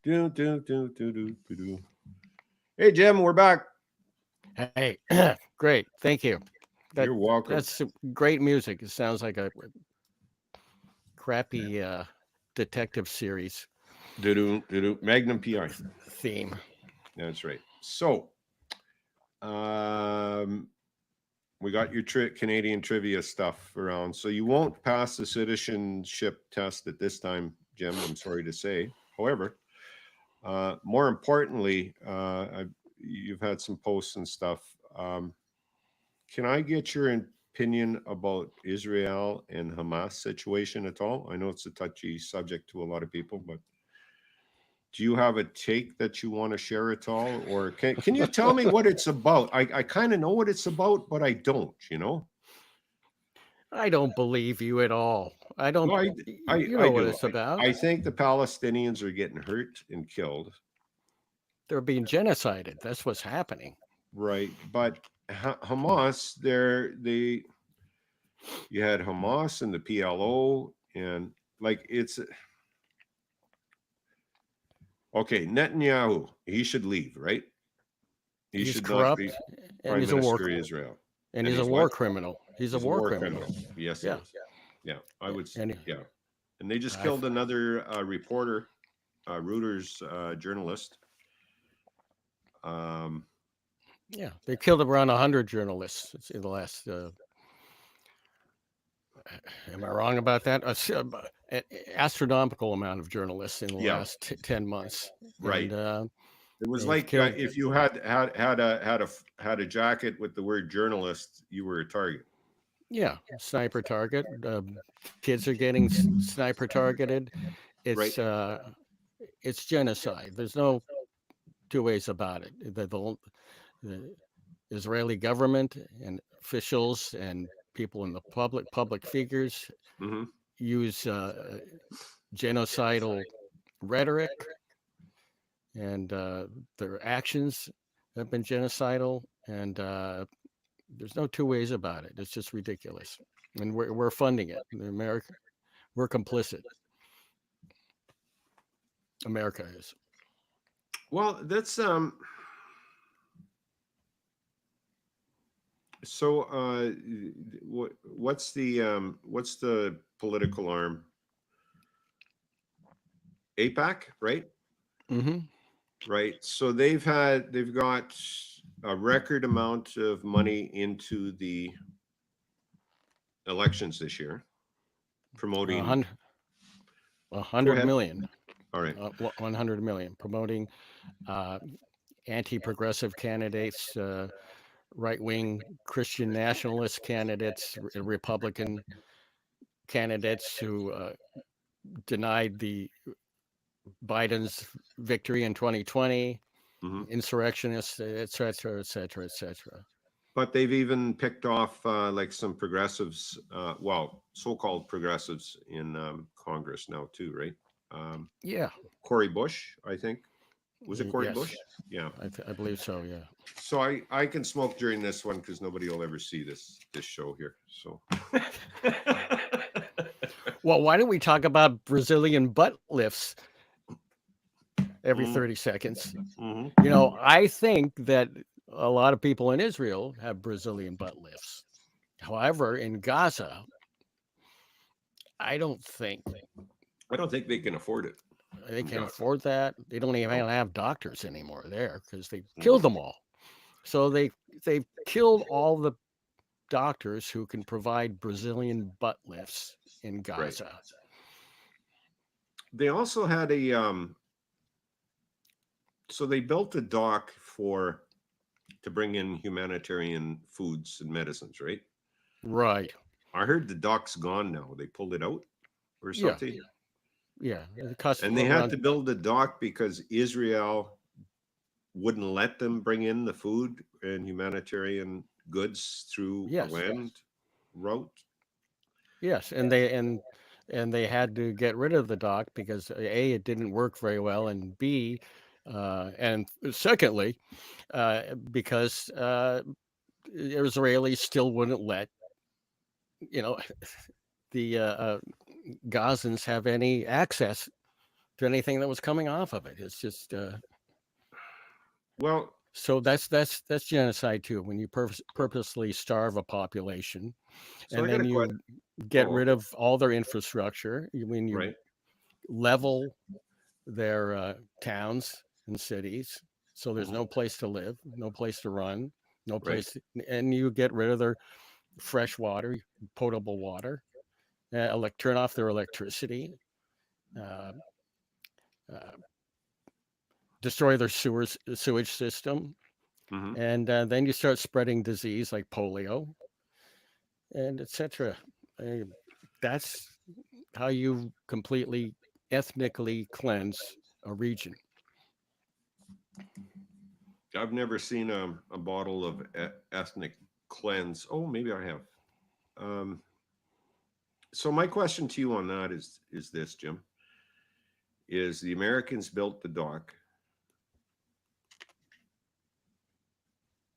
Do, do, do, do, do, do, do. Hey, Jim, we're back. Hey, great. Thank you. That You're welcome. that's great music. It sounds like a crappy detective series Do, do, do, do. Magnum PI. theme. That's right. So, um, we got your Canadian trivia stuff around. So you won't pass the citizenship test at this time, Jim. I'm sorry to say. However, more importantly, you've had some posts and stuff. Can I get your opinion about Israel and Hamas situation at all? I know it's a touchy subject to a lot of people, but do you have a take that you want to share at all? Or can you tell me what it's about? I kind of know what it's about, but I don't, I don't believe you at all. I don't. No, You I know what do. it's about. I think the Palestinians are getting hurt and killed. They're being genocided. That's what's happening. Right. But Hamas, you had Hamas and the PLO, and like it's okay. Netanyahu, he should leave, right? He He's should not corrupt, be and prime he's a war, minister of Israel. and And he's a he's war what? criminal. He's a He's a war war criminal. criminal. Yes, he Yeah, is. Yeah, I would. and Yeah, and they just I, killed another reporter, Reuters journalist. Um, yeah, they killed around 100 journalists in the last. Am I wrong about that? An astronomical amount of journalists in the yeah, last 10 months, right. and It was they've like killed. if you had a jacket with the word journalist, you were a target. Yeah, sniper target. Kids are getting sniper targeted. Right. It's it's genocide. There's no two ways about it. The Israeli government and officials and people in the public figures Hmm. use genocidal rhetoric, and their actions have been genocidal, and there's no two ways about it. It's just ridiculous, and we're funding it. America, we're complicit. America is. Well, that's so what's the political arm? APAC, right? Mm-hmm. Right. So they've got a record amount of money into the elections this year, A promoting. hundred, a Go hundred ahead. million, All right. 100 million, promoting uh, anti-progressive candidates, right-wing Christian nationalist candidates, Republican candidates who denied the Biden's victory in 2020, Hmm. insurrectionists, et cetera, et cetera, et cetera. But they've even picked off like some progressives, well, so-called progressives in Congress now too, right? Um, Yeah. Cory Bush, I think. Was it Cory Yes, Bush? Yeah. I believe so. Yeah. So I can smoke during this one because nobody will ever see this show here. So Well, why don't we talk about Brazilian butt lifts every mm, 30 seconds? mhm. I think that a lot of people in Israel have Brazilian butt lifts. However, in Gaza, I don't think I don't think they can afford it. they In can Gaza. afford that. They don't No. even have doctors anymore there because they Mm. killed them all. So they've killed all the doctors who can provide Brazilian butt lifts in Right. Gaza. They also had a so they built a dock to bring in humanitarian foods and medicines, right? Right. I heard the dock's gone now. They pulled it out or Yeah. something. Yeah. It costs And they had around. to build a dock because Israel wouldn't let them bring in the food and humanitarian goods through a Yes. land route. Yes. And they had to get rid of the dock because A, it didn't work very well, and B, and secondly, because Israelis still wouldn't let you know the Gazans have any access to anything that was coming off of it. It's just Well, so that's genocide too. When you purposely starve a population, so I and got then a question. you get Oh, rid okay. of all their infrastructure. When you Right, level their towns and cities, so there's no place to live, no place to run, no right. place, and you get rid of their fresh water, potable water, turn off their electricity, uh, uh, destroy their sewage system, Hmm. and then you start spreading disease like polio and etc. Uh, that's how you completely ethnically cleanse a region. I've never seen a bottle of ethnic cleanse. Oh, maybe I have. Um, so my question to you on that is this, Jim: is the Americans built the dock?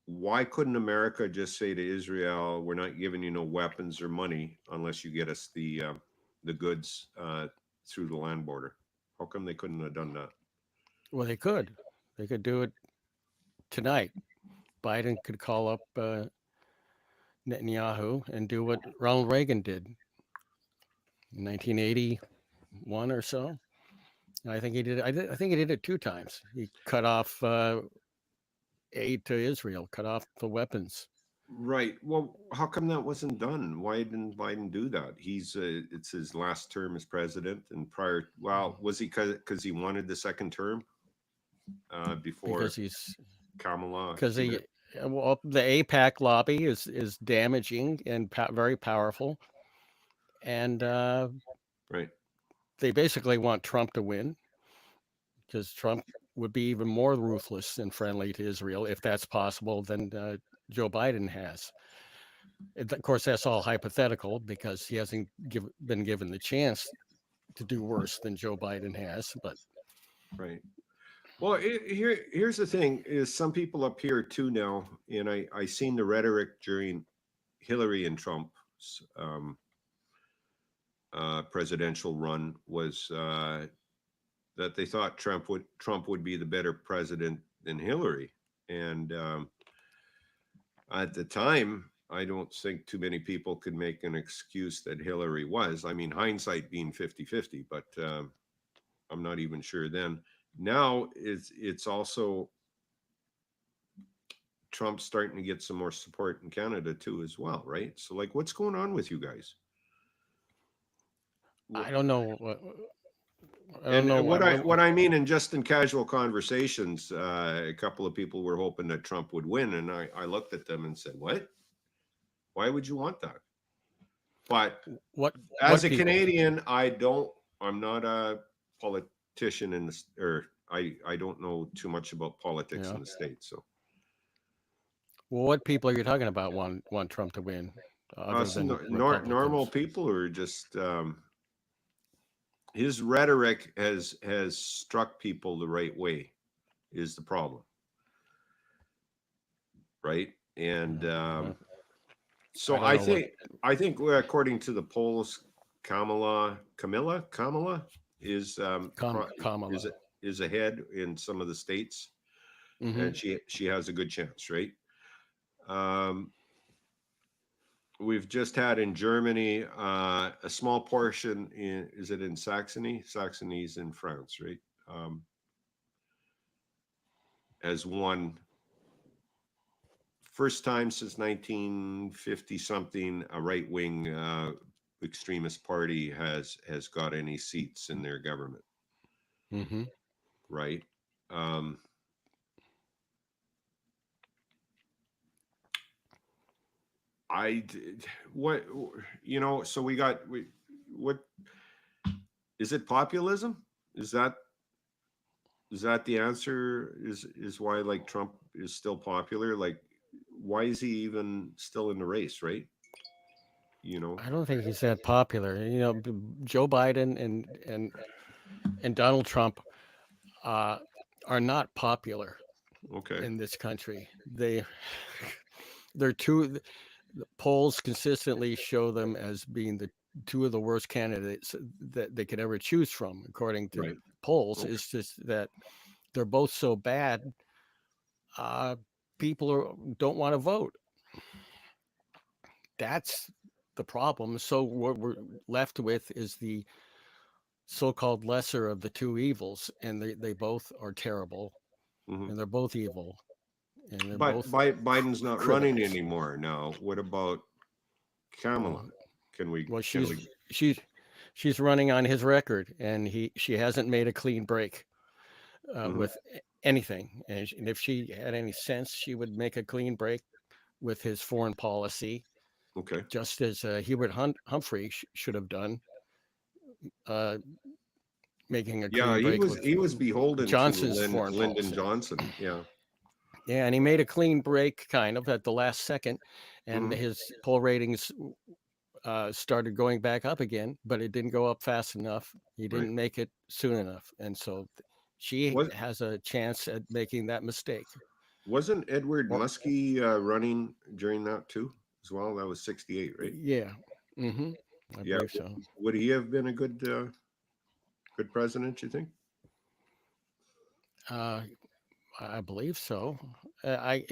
Why couldn't America just say to Israel, "We're not giving you no weapons or money unless you get us the goods through the land border"? How come they couldn't have done that? Well, they could do it tonight. Biden could call up Netanyahu and do what Ronald Reagan did in 1981 or so. I think he did. I think he did it 2 times. He cut off aid to Israel, cut off the weapons Right. Well, how come that wasn't done? Why didn't Biden do that? It's his last term as president, and prior. Well, was he because he wanted the second term because before he's Kamala because came the in? well, the APAC lobby is damaging and very powerful, and Right. they basically want Trump to win because Trump would be even more ruthless and friendly to Israel if that's possible than Joe Biden has. Of course, that's all hypothetical because he hasn't been given the chance to do worse than Joe Biden has. But Right. Well, here's the thing: is some people up here too now, and I seen the rhetoric during Hillary and Trump's presidential run was that they thought Trump would be the better president than Hillary, and at the time, I don't think too many people could make an excuse that Hillary was. I mean, hindsight being 50-50, but I'm not even sure then. Now it's also Trump's starting to get some more support in Canada too, as well, right? So, like, what's going on with you guys? I don't know. I don't And know. what I mean, in just in casual conversations, a couple of people were hoping that Trump would win, and I looked at them and said, "What? Why would you want that?" But what as what a people? Canadian, I'm not a politician in the, or I don't know too much about politics Yeah. in the States. So, Well, what people are you talking about want Trump to win, other us than normal Republicans? people are just, his rhetoric has struck people the right way is the problem, right? And Uh, so I don't know what according to the polls, Kamala is Kamala. is ahead in some of the states, Hmm. and she has a good chance, right? Um, we've just had in Germany a small portion in, is it in Saxony? Saxony's in France, right? As one first time since 1950 something, a right wing extremist party has got any seats in their government, Hmm. right? Um, I what so what is it populism? Is that is that the answer? Is why like Trump is still popular? Like, why is he even still in the race, right? You know, I don't think he's that popular. Joe Biden and Donald Trump uh, are not popular okay. in this country. They're two. The polls consistently show them as being two of the worst candidates that they could ever choose from, according to Right. polls. Okay. Is just that they're both so bad. People don't want to vote. That's the problem. So what we're left with is the so-called lesser of the two evils, and they both are terrible, Mhm. and they're both evil, and they're But both Biden's not running criminals. anymore now. What about Kamala? Well, Can we? well, Can we? she's running on his record, and she hasn't made a clean break Mhm. with anything. And if she had any sense, she would make a clean break with his foreign policy, Okay. just as Hubert Humphrey should have done, uh, making a Yeah, clean break with he was beholden to Johnson's foreign Lyndon policy. Johnson. Yeah. Yeah, and he made a clean break kind of at the last second, and Mhm. his poll ratings started going back up again, but it didn't go up fast enough. He Right. didn't make it soon enough, and so she Was has a chance at making that mistake. wasn't Edward Or Muskie running during that too as well? That was 68, right? yeah, mm-hmm, I Yeah. believe so. Would he have been a good president, you think? Uh, I believe so. Uh, I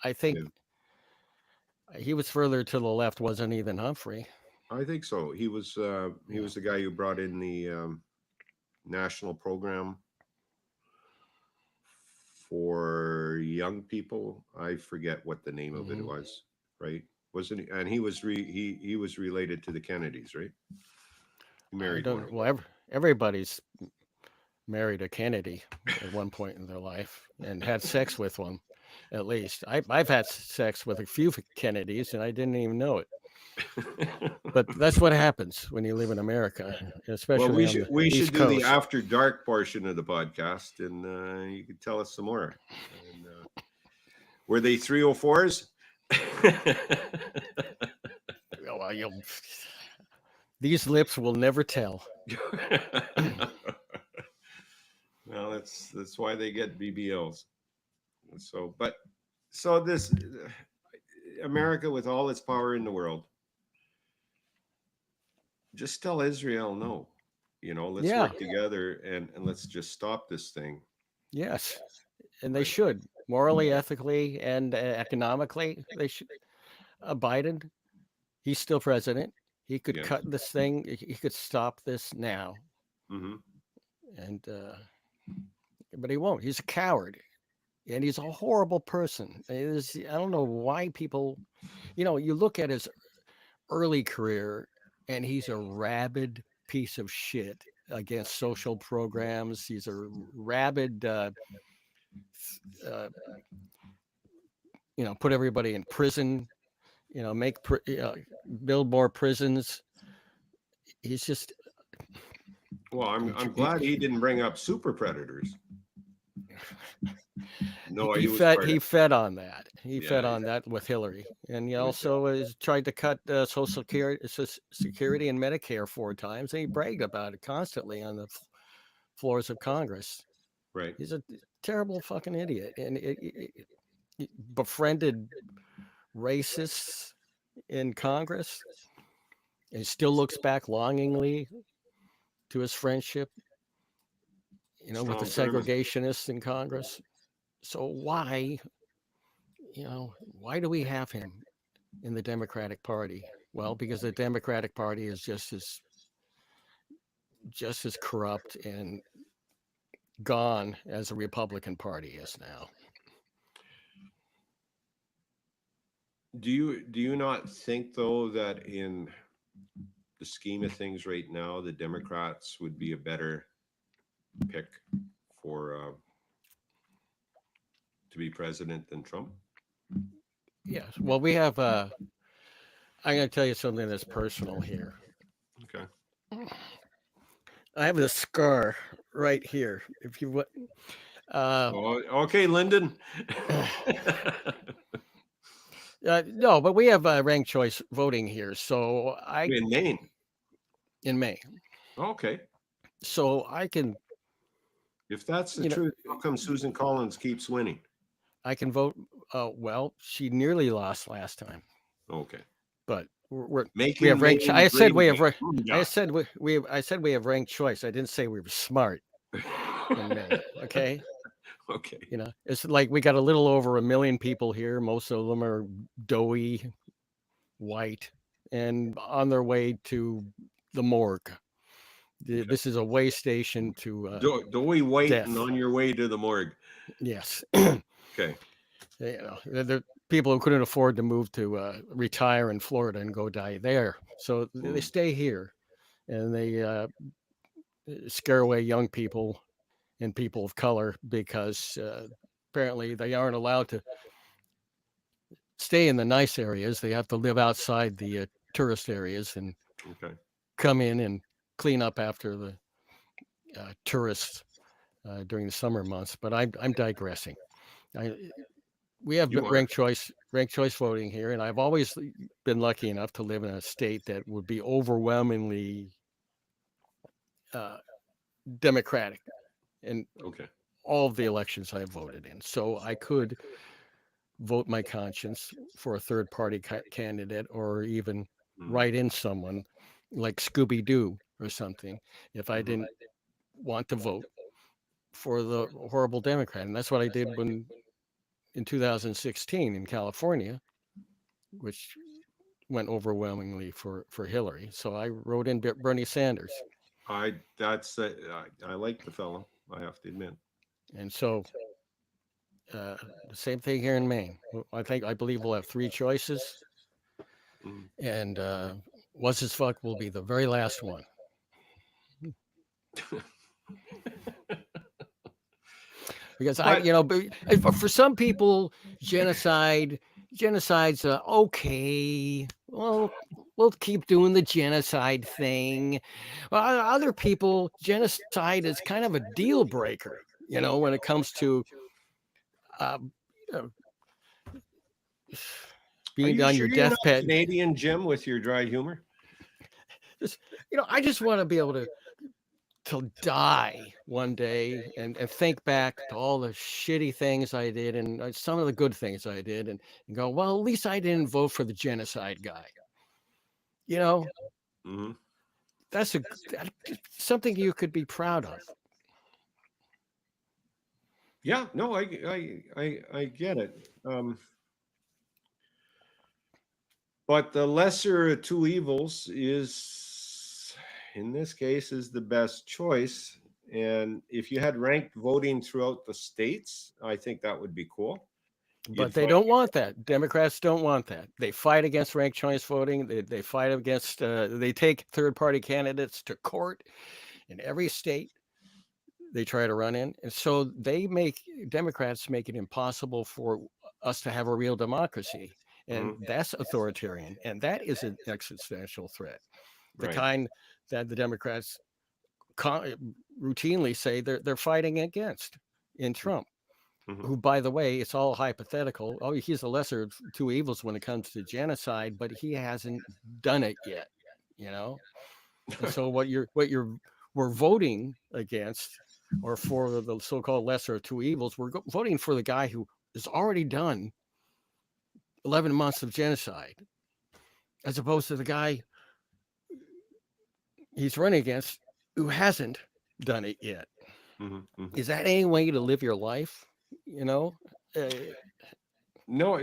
I think Yeah. he was further to the left, wasn't he, than Humphrey? I think so. He Yeah. was the guy who brought in the national program for young people. I forget what the name of it Mm-hmm. was, right? Wasn't he? And he was related to the Kennedys, right? He I married one don't. of Well, everybody's married a Kennedy at one point in their life and had sex with one, at least. I've had sex with a few Kennedys and I didn't even know it. them. But that's what happens when you live in America, Well, especially on the we should East do the Coast. after dark portion of the podcast, and you could tell us some more. And, were they 304s? Well, these lips will never tell. Well, that's why they get BBLs. So, but so this America with all its power in the world, just tell Israel no. Let's Yeah, work together and let's just stop this thing, yes. And they right? should, morally, ethically, and economically. They should. Biden, he's still president. He could Yes. cut this thing, he could stop this now. Hmm. And, but he won't. He's a coward. And he's a horrible person. I don't know why people, you look at his early career and he's a rabid piece of shit against social programs. He's a rabid, uh, put everybody in prison, make, build more prisons. He's just, Well, I'm glad he didn't bring up super predators. No, he was part of. he fed on that. He Yeah, fed on that with Hillary, and he with also has tried to cut Social Security and Medicare 4 times, and he bragged about it constantly on the floors of Congress. right. He's a terrible fucking idiot, and he befriended racists in Congress, and he still looks back longingly to his friendship, with the Strong premise. segregationists in Congress. So why do we have him in the Democratic Party? Well, because the Democratic Party is just as corrupt and gone as the Republican Party is now. Do you not think though that in the scheme of things right now, the Democrats would be a better pick for to be president than Trump? Yes. Well, we have. I'm going to tell you something that's personal here. Okay. I have this scar right here. If you would. Oh, okay, Lyndon. No, but we have ranked choice voting here, so In Maine. in May, Okay. so I can, If that's the you know, truth, how come Susan Collins keeps winning? I can vote. Well, she nearly lost last time. Okay. but we Making have ranked. Maine I said great we have. again. I said I said we have ranked choice. I didn't say we were smart in Maine. Okay. Okay. You know, it's like we got a little over 1 million people here. Most of them are doughy, white, and on their way to the morgue. This is a way station to Doughy white and death. on your way to the morgue. Yes. Okay. You know, they're people who couldn't afford to move to retire in Florida and go die there. So they stay here and they scare away young people and people of color because apparently they aren't allowed to stay in the nice areas. They have to live outside the tourist areas and come in and clean up after the tourists during the summer months. But I'm digressing. We have ranked choice voting here, and I've always been lucky enough to live in a state that would be overwhelmingly Democratic in all of the elections I voted in. So I could vote my conscience for a third party candidate or even write in someone like Scooby Doo or something if I didn't want to vote for the horrible Democrat. And that's what I did when in 2016 in California, which went overwhelmingly for Hillary. So I wrote in Bernie Sanders. I like the fellow, I have to admit. And so the same thing here in Maine. I believe we'll have 3 choices. And What's His Fuck will be the very last one. Because for some people, genocide's okay. Well, we'll keep doing the genocide thing. Well, other people, genocide is kind of a deal breaker. You know, when it comes to being on your deathbed. Canadian, Jim, with your dry humor. I just want to be able to die one day and think back to all the shitty things I did and some of the good things I did and go, well, at least I didn't vote for the genocide guy. You know, that's something you could be proud of. Yeah, no, I get it. But the lesser of two evils is, in this case, is the best choice. And if you had ranked voting throughout the states, I think that would be cool. But they don't want that. Democrats don't want that. They fight against ranked choice voting. They fight against, they take third-party candidates to court in every state they try to run in. And so Democrats make it impossible for us to have a real democracy. And that's authoritarian. And that is an existential threat. The kind that the Democrats routinely say they're fighting against in Trump. Who, by the way, it's all hypothetical. Oh, he's the lesser of two evils when it comes to genocide, but he hasn't done it yet, you know? And so we're voting against, or for the so-called lesser of two evils, we're voting for the guy who has already done 11 months of genocide, as opposed to the guy he's running against who hasn't done it yet. Is that any way to live your life? You know? No,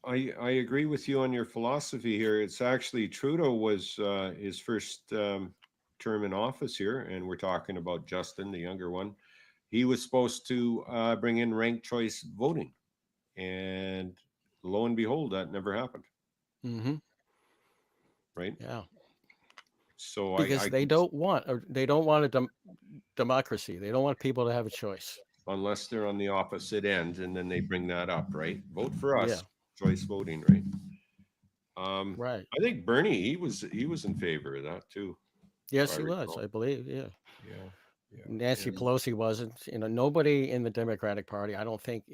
I agree with you on your philosophy here. It's actually Trudeau was his first term in office here, and we're talking about Justin, the younger one. He was supposed to bring in ranked choice voting, and lo and behold, that never happened. Right? Yeah. So because they don't want a democracy. They don't want people to have a choice. Unless they're on the opposite end, and then they bring that up, right? Vote for us, choice voting, right? Right. I think Bernie, he was in favor of that too. Yes, he was, I believe. Yeah. Yeah. Nancy Pelosi wasn't. Nobody in the Democratic Party, I don't think,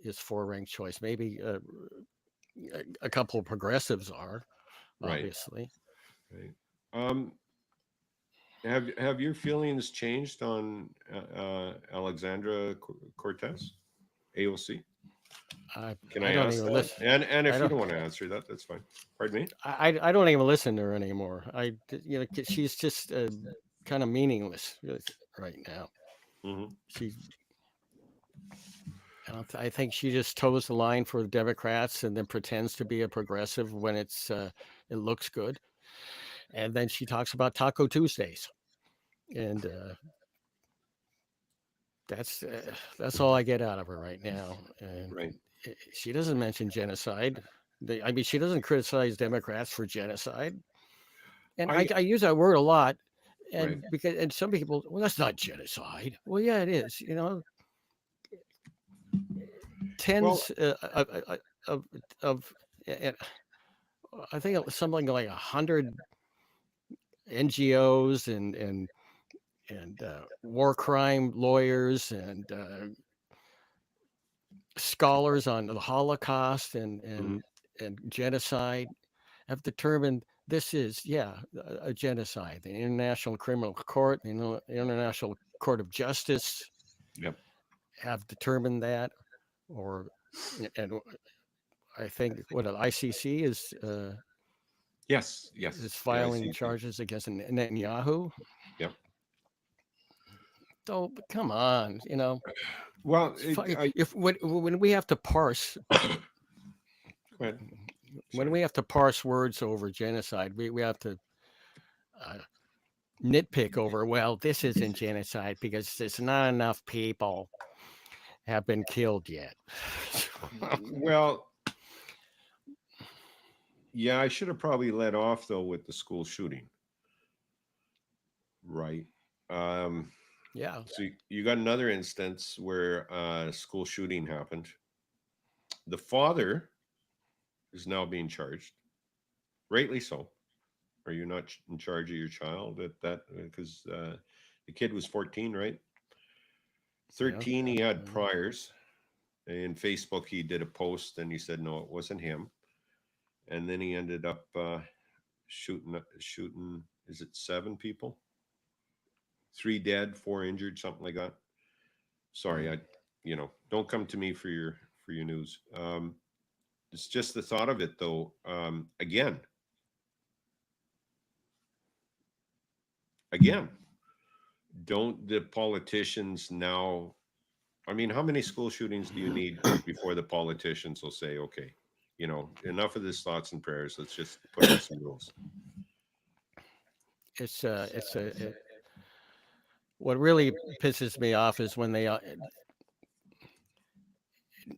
is for ranked choice. Maybe a couple of progressives are, obviously. Right. Have your feelings changed on Alexandra Cortez, AOC? Can I I don't ask even that? listen. And I if you don't. don't want to answer that, that's fine. Pardon me? I don't even listen to her anymore. She's just kind of meaningless right now. Hmm. She's I think she just toes the line for the Democrats and then pretends to be a progressive when it looks good. And then she talks about Taco Tuesdays, and that's all I get out of her right now. And Right. she doesn't mention genocide. I mean, she doesn't criticize Democrats for genocide. And I I use that word a lot, right. and some people, well, that's not genocide. Well, yeah, it is. You know, Well, tens of of uh, I think it was something like 100 NGOs and war crime lawyers and scholars on the Holocaust mhm, and genocide have determined this is a genocide. The International Criminal Court, the International Court of Justice yep. have determined that, or and I think what an ICC Yes. Yes. is The filing ICC. charges against Netanyahu. Yep. So come on, Well, if when we have to parse go ahead. when Sorry. we have to parse words over genocide, we have to uh, nitpick over. Well, this isn't genocide because there's not enough people have been killed yet. Well, yeah, I should have probably led off though with the school shooting, right? Um, Yeah, so you got another instance where school shooting happened. The father is now being charged, rightly so. Are you not in charge of your child at that? Because the kid was 14, right? yeah. 13, he had priors. In Facebook, he did a post and he said, no, it wasn't him. And then he ended up shooting, is it 7 people? 3 dead, 4 injured, something like that. Sorry, don't come to me for your news. It's just the thought of it, though. Again, don't the politicians now? I mean, how many school shootings do you need before the politicians will say, okay, enough of this thoughts and prayers. Let's just put in some rules. It's what really pisses me off is when they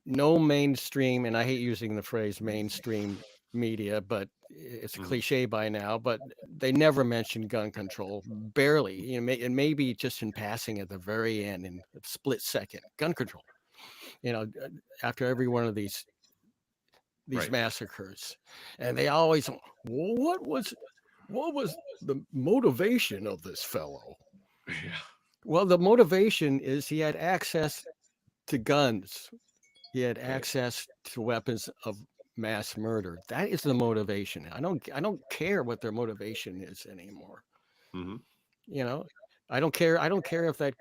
no mainstream, and I hate using the phrase mainstream media, but it's a Mhm. cliche by now, but they never mention gun control, barely, and maybe just in passing at the very end in a split second, gun control, after every one of these Right. massacres. And they always, well, what was the motivation of this fellow? Yeah. Well, the motivation is he had access to guns. He had Right. access to weapons of mass murder. That is the motivation. I don't care what their motivation is anymore. Hmm. You know, I don't care if that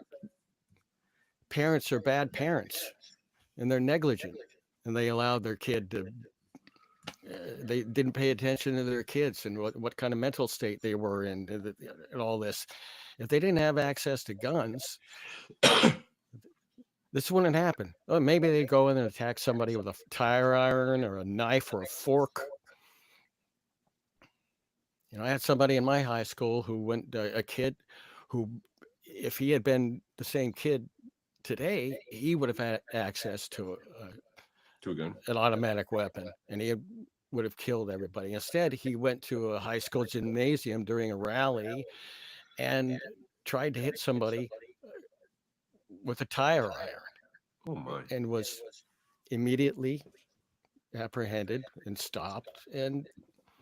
parents are bad parents and they're negligent and they allowed their kid to they didn't pay attention to their kids and what kind of mental state they were in and all this. If they didn't have access to guns, this wouldn't happen. Oh, maybe they'd go in and attack somebody with a tire iron or a knife or a fork. I had somebody in my high school who went a kid who, if he had been the same kid today, he would have had access to To a gun. an automatic weapon, and would have killed everybody. Instead, he went to a high school gymnasium during a rally and tried to hit somebody with a tire iron Oh my. and was immediately apprehended and stopped. And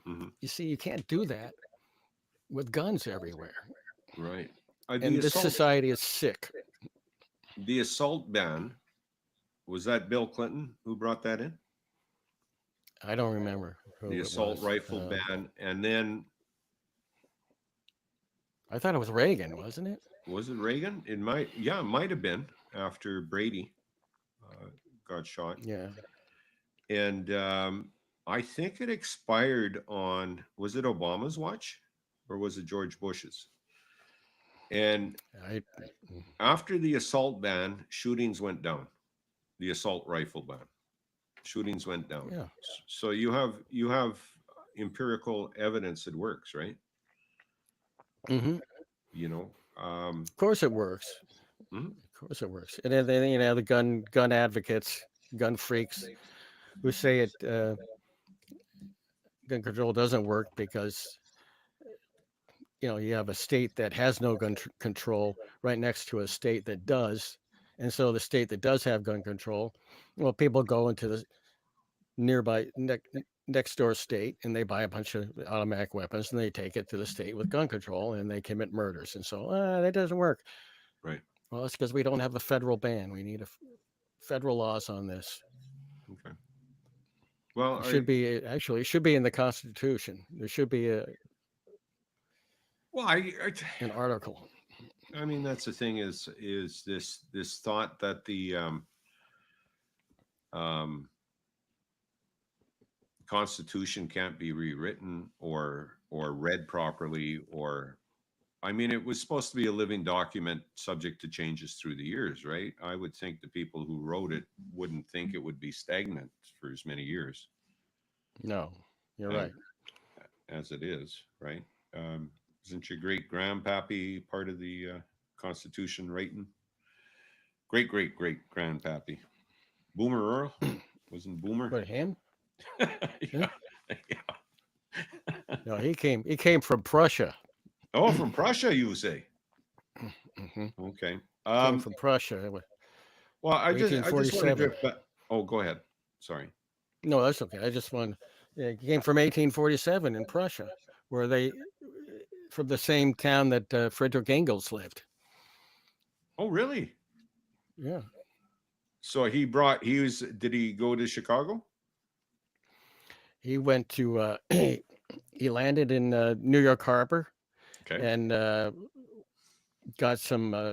Hmm. you see, you can't do that with guns everywhere. Right. And this society is sick. The assault ban, was that Bill Clinton who brought that in? I don't remember The who it assault was. rifle ban, and then I thought it was Reagan, wasn't it? was it Reagan? It might have been after Brady uh, got shot. Yeah. And I think it expired on, was it Obama's watch or was it George Bush's? And I after the assault ban, shootings went down. The assault rifle ban, shootings went down. yeah. So you have empirical evidence it works, right? Hmm. You know, Of course it works. mhm, Of course it works. And then the gun advocates, gun freaks who say gun control doesn't work because you have a state that has no control right next to a state that does, and so the state that does have gun control, well, people go into the nearby next door state and they buy a bunch of automatic weapons and they take it to the state with gun control and they commit murders, and so that doesn't work. right. Well, that's because we don't have a federal ban. We need federal laws on this. Okay. Well, It should be actually, it should be in the Constitution. There should be well, an article. I mean, that's the thing is this thought that the um, Constitution can't be rewritten or read properly, or I mean, it was supposed to be a living document subject to changes through the years, right? I would think the people who wrote it wouldn't think it would be stagnant for as many years No, you're as, right. as it is, right? Um, isn't your great grandpappy part of the Constitution writing? Great great great grandpappy, Boomer Earl, wasn't Boomer? But him? Yeah, Yeah. yeah. No, he came from Prussia. Oh, from Prussia, you say? Hmm. Okay. Came from Prussia. Well, I just want to 1847. drift back. Oh, go ahead. Sorry. No, that's okay. I just want. Yeah, he came from 1847 in Prussia, where they from the same town that Friedrich Engels lived. Oh, really? Yeah, So did he go to Chicago? he went to. He landed in New York Harbor Okay. and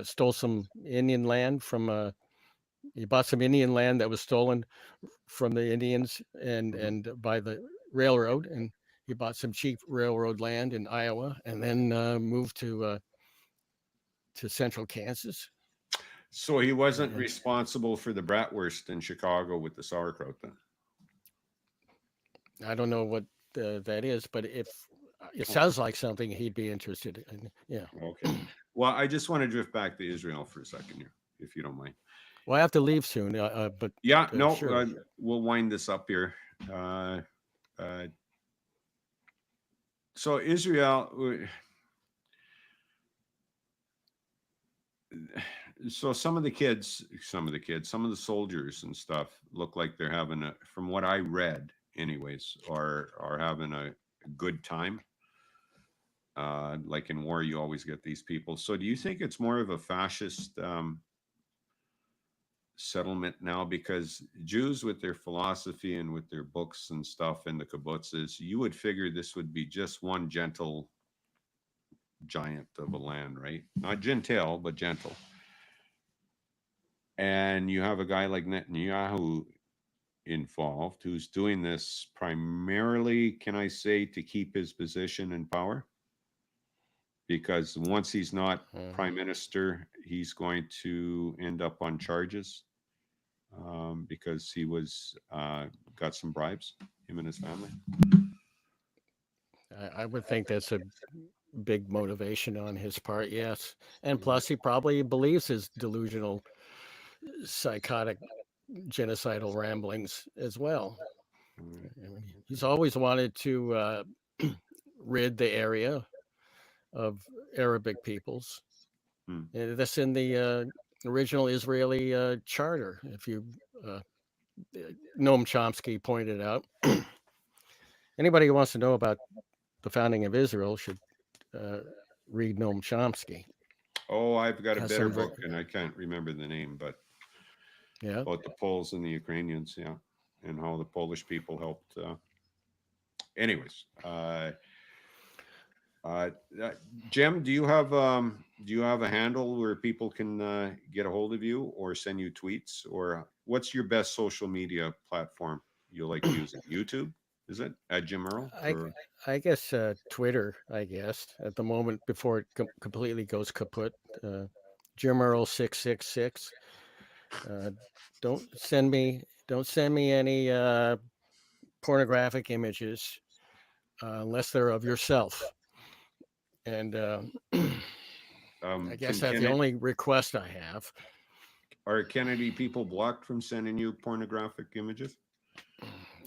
stole some Indian land from. He bought some Indian land that was stolen from the Indians Mhm. and by the railroad, and he bought some cheap railroad land in Iowa, and then moved to central Kansas. So he wasn't And responsible for the bratwurst in Chicago with the sauerkraut then? I don't know what that is, but if it Okay. sounds like something he'd be interested in, yeah. Okay. Well, I just want to drift back to Israel for a second here, if you don't mind. Well, I have to leave soon, but Yeah, no, sure. we'll wind this up here. Uh, uh, so Israel, so some of the soldiers and stuff look like they're having from what I read, anyways, are having a good time. Like in war, you always get these people. So do you think it's more of a fascist settlement now, because Jews with their philosophy and with their books and stuff in the kibbutzes, you would figure this would be just one gentle giant of a land, right? Not gentile, but gentle. And you have a guy like Netanyahu involved who's doing this primarily, can I say, to keep his position in power? Because once he's not prime minister, he's going to end up on charges because he was got some bribes, him and his family. I would think that's a big motivation on his part, yes. And plus, he probably believes his delusional, psychotic, genocidal ramblings as well. Mm, I mean, he's always wanted to rid the area of Arabic peoples. mm. That's in the original Israeli charter. If you, uh, Noam Chomsky pointed out, anybody who wants to know about the founding of Israel should uh, read Noam Chomsky. Oh, I've got a Has better some, book, and I can't remember the name, but yeah. about the Poles and the Ukrainians, yeah, and how the Polish people helped. Anyways, uh, Jim, do you have do you have a handle where people can get a hold of you or send you tweets, or what's your best social media platform you like using? YouTube? Is it at Jim Earl? I I guess Twitter. I guess at the moment before it completely goes kaput. Uh, Jim Earl 666. Uh, don't send me any pornographic images unless they're of yourself. And I guess Can that's the Kennedy, only request I have. are Kennedy people blocked from sending you pornographic images?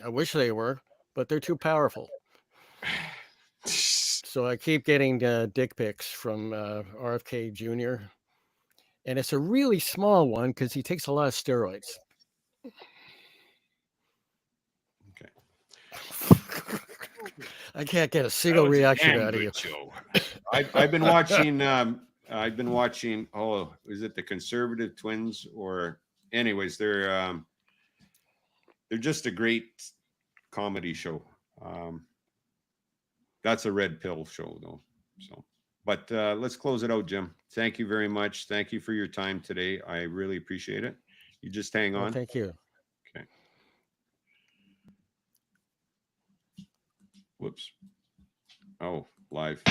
I wish they were, but they're too powerful. So I keep getting dick pics from RFK Jr. And it's a really small one because he takes a lot of steroids. Okay. I can't get a That single was a reaction damn out of you. good show. I've been watching. I've been watching. Oh, is it the Conservative Twins? Or, anyways, they're just a great comedy show. That's a red pill show, though. So, but let's close it out, Jim. Thank you very much. Thank you for your time today. I really appreciate it. You just hang Well, on. thank you. Okay. Whoops. Oh, live.